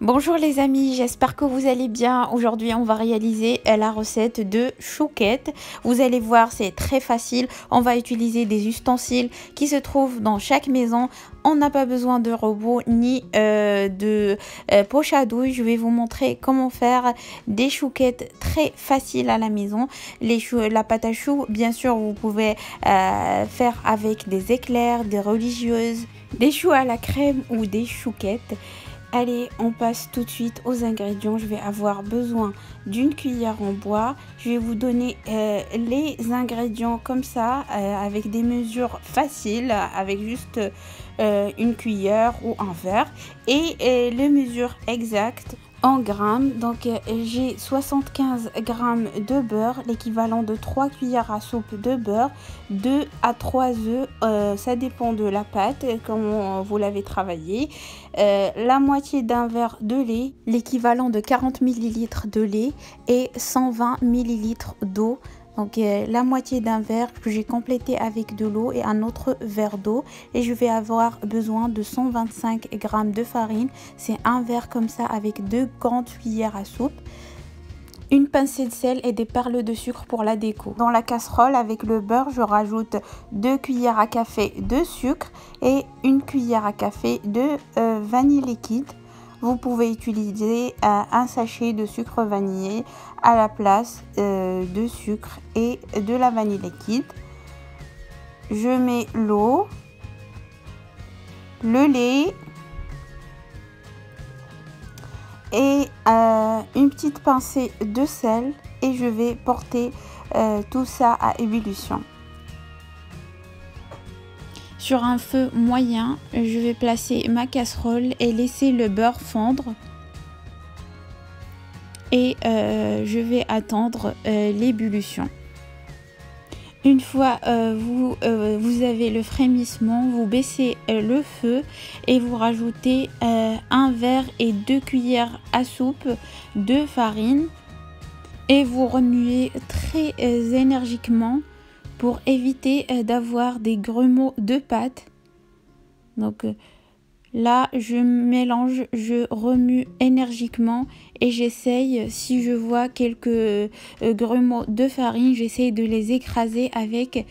Bonjour les amis, j'espère que vous allez bien. Aujourd'hui, on va réaliser la recette de chouquettes. Vous allez voir, c'est très facile. On va utiliser des ustensiles qui se trouvent dans chaque maison. On n'a pas besoin de robot ni de poche à douille. Je vais vous montrer comment faire des chouquettes très faciles à la maison. La pâte à choux, bien sûr, vous pouvez faire avec des éclairs, des religieuses, des choux à la crème ou des chouquettes. Allez, on passe tout de suite aux ingrédients. Je vais avoir besoin d'une cuillère en bois. Je vais vous donner les ingrédients comme ça, avec des mesures faciles, avec juste une cuillère ou un verre. Et les mesures exactes en grammes. Donc j'ai 75 grammes de beurre, l'équivalent de 3 cuillères à soupe de beurre, 2 à 3 œufs, ça dépend de la pâte, comment vous l'avez travaillé, la moitié d'un verre de lait, l'équivalent de 40 ml de lait et 120 ml d'eau. Donc la moitié d'un verre que j'ai complété avec de l'eau et un autre verre d'eau, et je vais avoir besoin de 125 g de farine. C'est un verre comme ça avec 2 grandes cuillères à soupe, une pincée de sel et des perles de sucre pour la déco. Dans la casserole avec le beurre, je rajoute 2 cuillères à café de sucre et une cuillère à café de vanille liquide. Vous pouvez utiliser un sachet de sucre vanillé à la place de sucre et de la vanille liquide. Je mets l'eau, le lait et une petite pincée de sel, et je vais porter tout ça à ébullition. Sur un feu moyen, je vais placer ma casserole et laisser le beurre fondre. Et je vais attendre l'ébullition. Une fois vous avez le frémissement, vous baissez le feu et vous rajoutez un verre et 2 cuillères à soupe de farine. Et vous remuez très énergiquement pour éviter d'avoir des grumeaux de pâte. Donc là, je mélange, je remue énergiquement et j'essaye, si je vois quelques grumeaux de farine, j'essaye de les écraser avec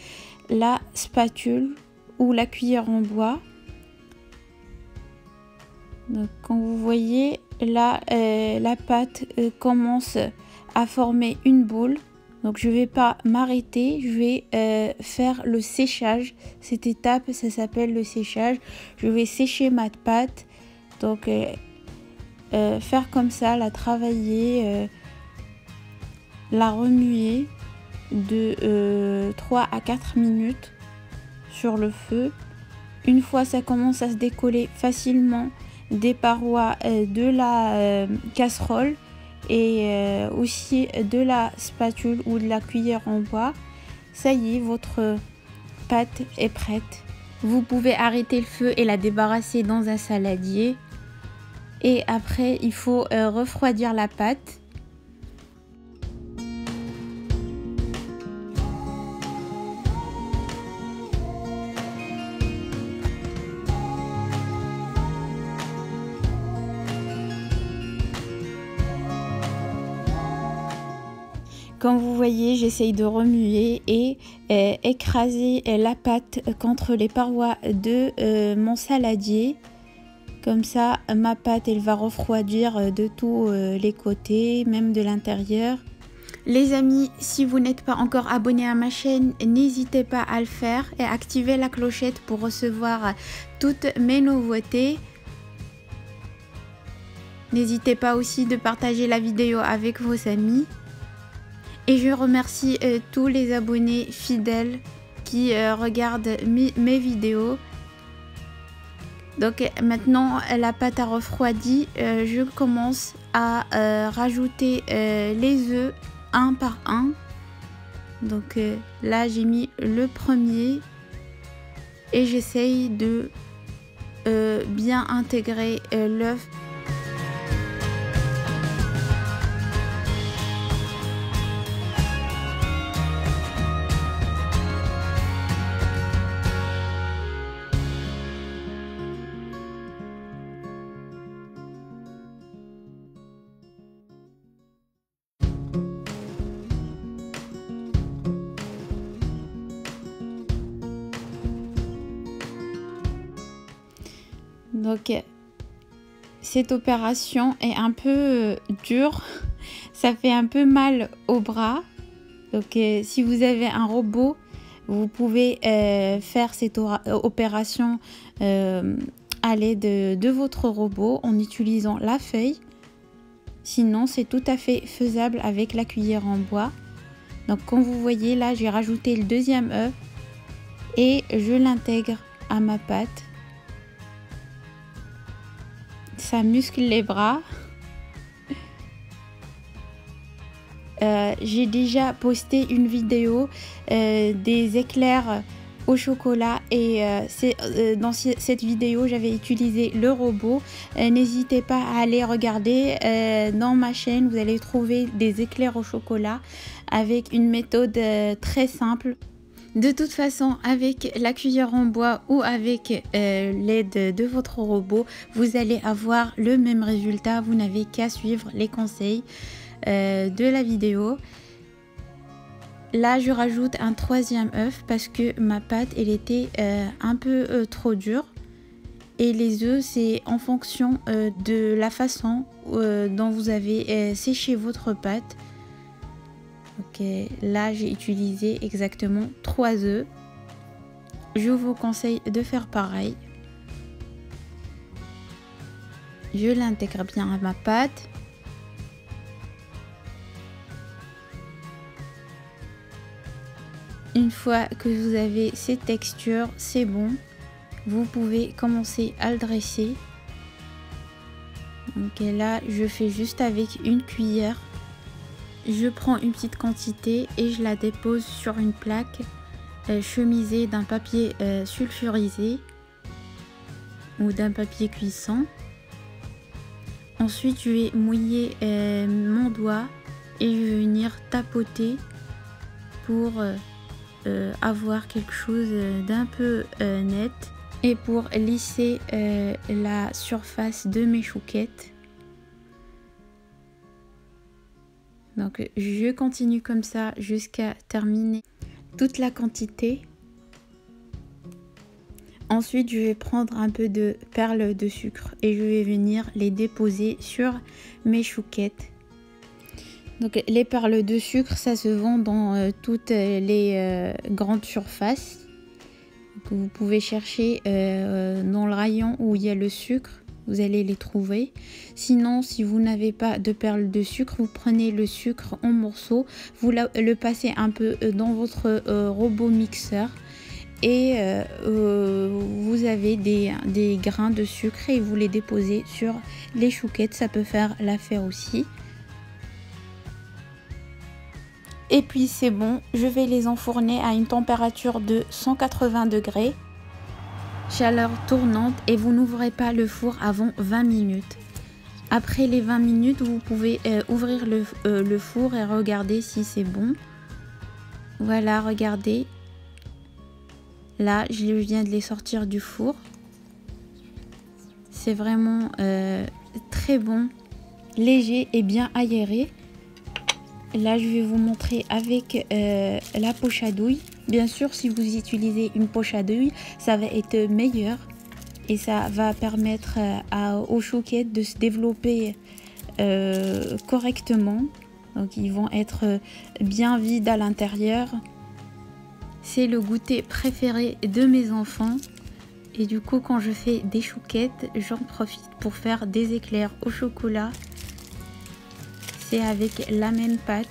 la spatule ou la cuillère en bois. Donc, quand vous voyez, là, la pâte commence à former une boule. Donc je vais pas m'arrêter, je vais faire le séchage. Cette étape, ça s'appelle le séchage. Je vais sécher ma pâte. Donc faire comme ça, la travailler, la remuer de 3 à 4 minutes sur le feu. Une fois ça commence à se décoller facilement des parois de la casserole et aussi de la spatule ou de la cuillère en bois, ça y est, votre pâte est prête. Vous pouvez arrêter le feu et la débarrasser dans un saladier. Et après, il faut refroidir la pâte. Comme vous voyez, j'essaye de remuer et écraser la pâte contre les parois de mon saladier. Comme ça, ma pâte, elle va refroidir de tous les côtés, même de l'intérieur. Les amis, si vous n'êtes pas encore abonné à ma chaîne, n'hésitez pas à le faire et activer la clochette pour recevoir toutes mes nouveautés. N'hésitez pas aussi de partager la vidéo avec vos amis. Et je remercie tous les abonnés fidèles qui regardent mes vidéos. Donc maintenant, la pâte a refroidi. Je commence à rajouter les œufs un par un. Donc là, j'ai mis le premier. Et j'essaye de bien intégrer l'œuf. Donc cette opération est un peu dure, ça fait un peu mal au bras. Donc si vous avez un robot, vous pouvez faire cette opération à l'aide de votre robot en utilisant la feuille. Sinon, c'est tout à fait faisable avec la cuillère en bois. Donc comme vous voyez là, j'ai rajouté le deuxième œuf et je l'intègre à ma pâte. Ça muscle les bras. J'ai déjà posté une vidéo des éclairs au chocolat et dans cette vidéo j'avais utilisé le robot. N'hésitez pas à aller regarder dans ma chaîne, vous allez trouver des éclairs au chocolat avec une méthode très simple. De toute façon, avec la cuillère en bois ou avec l'aide de votre robot, vous allez avoir le même résultat. Vous n'avez qu'à suivre les conseils de la vidéo. Là, je rajoute un troisième œuf parce que ma pâte, elle était un peu trop dure. Et les œufs, c'est en fonction de la façon dont vous avez séché votre pâte. Ok, là j'ai utilisé exactement 3 œufs. Je vous conseille de faire pareil. Je l'intègre bien à ma pâte. Une fois que vous avez cette texture, c'est bon. Vous pouvez commencer à le dresser. Donc là, je fais juste avec une cuillère. Je prends une petite quantité et je la dépose sur une plaque chemisée d'un papier sulfurisé ou d'un papier cuisson. Ensuite, je vais mouiller mon doigt et je vais venir tapoter pour avoir quelque chose d'un peu net et pour lisser la surface de mes chouquettes. Donc je continue comme ça jusqu'à terminer toute la quantité. Ensuite, je vais prendre un peu de perles de sucre et je vais venir les déposer sur mes chouquettes. Donc les perles de sucre, ça se vend dans toutes les grandes surfaces. Donc, vous pouvez chercher dans le rayon où il y a le sucre. Vous allez les trouver. Sinon, si vous n'avez pas de perles de sucre, vous prenez le sucre en morceaux, vous le passez un peu dans votre robot mixeur et vous avez des grains de sucre et vous les déposez sur les chouquettes. Ça peut faire l'affaire aussi. Et puis c'est bon, je vais les enfourner à une température de 180 degrés. Chaleur tournante et vous n'ouvrez pas le four avant 20 minutes. Après les 20 minutes, vous pouvez ouvrir le four et regarder si c'est bon. Voilà, regardez. Là, je viens de les sortir du four. C'est vraiment très bon, léger et bien aéré. Là, je vais vous montrer avec la poche à douille. Bien sûr, si vous utilisez une poche à douille, ça va être meilleur. Et ça va permettre aux chouquettes de se développer correctement. Donc, ils vont être bien vides à l'intérieur. C'est le goûter préféré de mes enfants. Et du coup, quand je fais des chouquettes, j'en profite pour faire des éclairs au chocolat. C'est avec la même pâte.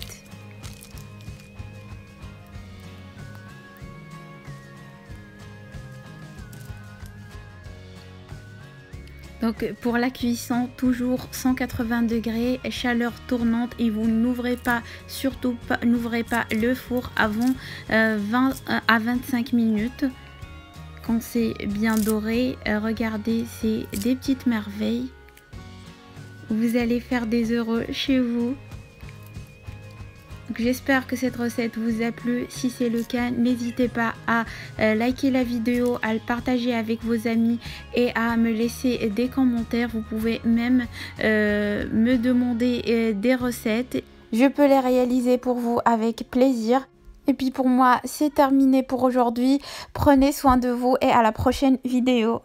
Donc pour la cuisson, toujours 180 degrés, chaleur tournante et vous n'ouvrez pas, surtout pas, n'ouvrez pas le four avant 20 à 25 minutes. Quand c'est bien doré, regardez, c'est des petites merveilles. Vous allez faire des heureux chez vous. J'espère que cette recette vous a plu. Si c'est le cas, n'hésitez pas à liker la vidéo, à le partager avec vos amis et à me laisser des commentaires. Vous pouvez même me demander des recettes. Je peux les réaliser pour vous avec plaisir. Et puis pour moi, c'est terminé pour aujourd'hui. Prenez soin de vous et à la prochaine vidéo.